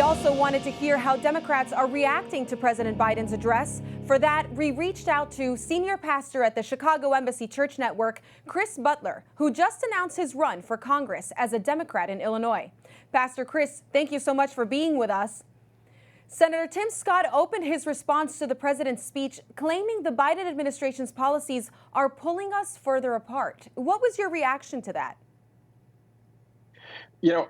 We also wanted to hear how Democrats are reacting to President Biden's address. For that, we reached out to senior pastor at the Chicago Embassy Church Network, Chris Butler, who just announced his run for Congress as a Democrat in Illinois. Pastor Chris, thank you so much for being with us. Senator Tim Scott opened his response to the president's speech, claiming the Biden administration's policies are pulling us further apart. What was your reaction to that? You know,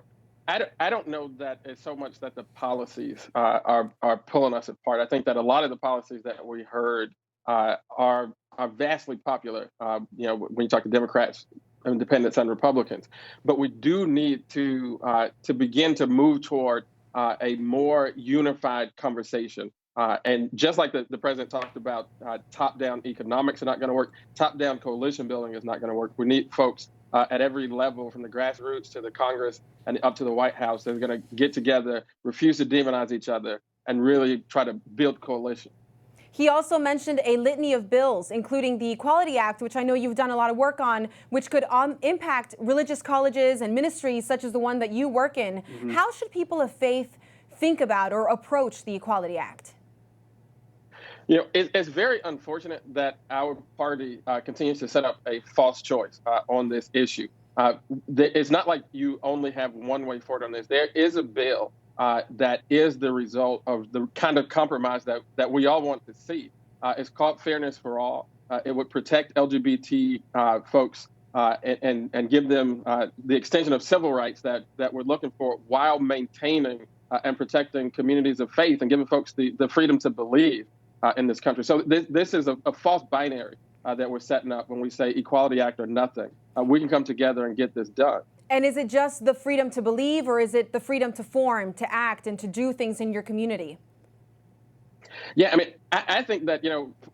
I don't know that it's so much that the policies are pulling us apart. I think that a lot of the policies that we heard are vastly popular. When you talk to Democrats, Independents, and Republicans, but we do need to begin to move toward a more unified conversation. And just like the president talked about, top-down economics are not going to work. Top-down coalition building is not going to work. We need folks at every level, from the grassroots to the Congress and up to the White House, that are going to get together, refuse to demonize each other, and really try to build coalition. He also mentioned a litany of bills, including the Equality Act, which I know you've done a lot of work on, which could impact religious colleges and ministries such as the one that you work in. Mm-hmm. How should people of faith think about or approach the Equality Act? You know, it's very unfortunate that our party continues to set up a false choice on this issue. It's not like you only have one way forward on this. There is a bill that is the result of the kind of compromise that we all want to see. It's called Fairness for All. It would protect LGBT folks and give them the extension of civil rights that we're looking for, while maintaining and protecting communities of faith and giving folks the freedom to believe in this country. So this is a false binary that we're setting up when we say Equality Act or nothing. We can come together and get this done. And is it just the freedom to believe, or is it the freedom to form, to act, and to do things in your community? Yeah, I mean, I think that,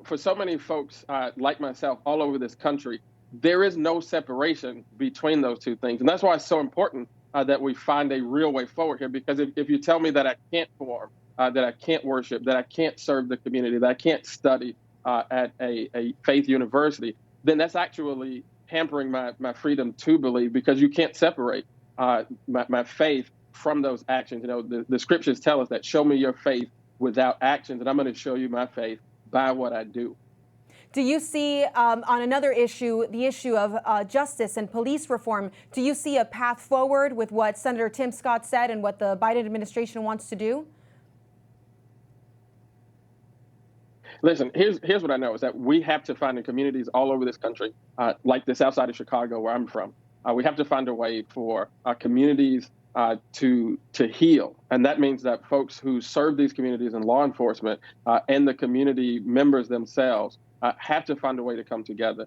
for so many folks like myself all over this country, there is no separation between those two things. And that's why it's so important that we find a real way forward here. Because if you tell me that I can't form, that I can't worship, that I can't serve the community, that I can't study at a faith university, then that's actually hampering my freedom to believe, because you can't separate my faith from those actions. The scriptures tell us that, show me your faith without actions, and I'm going to show you my faith by what I do. Do you see, on another issue, the issue of justice and police reform, do you see a path forward with what Senator Tim Scott said and what the Biden administration wants to do? Listen, here's what I know, is that we have to find in communities all over this country, like the south side of Chicago, where I'm from, we have to find a way for communities to heal. And that means that folks who serve these communities in law enforcement and the community members themselves have to find a way to come together.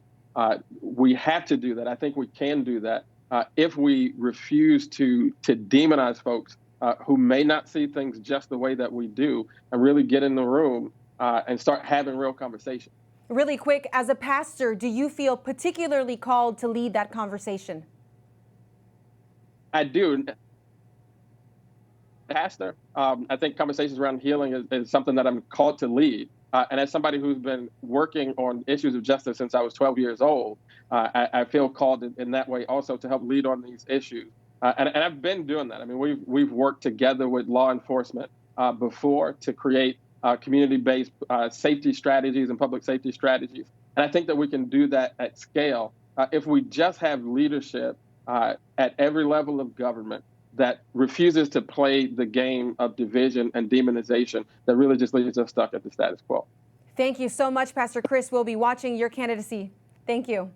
We have to do that. I think we can do that if we refuse to demonize folks who may not see things just the way that we do, and really get in the room and start having real conversation. Really quick, as a pastor, do you feel particularly called to lead that conversation? I do. Pastor, I think conversations around healing is something that I'm called to lead. And as somebody who's been working on issues of justice since I was 12 years old, I feel called in that way also to help lead on these issues. And I've been doing that. I mean, we've worked together with law enforcement before to create community-based safety strategies and public safety strategies. And I think that we can do that at scale if we just have leadership at every level of government that refuses to play the game of division and demonization that really just leaves us stuck at the status quo. Thank you so much, Pastor Chris. We'll be watching your candidacy. Thank you.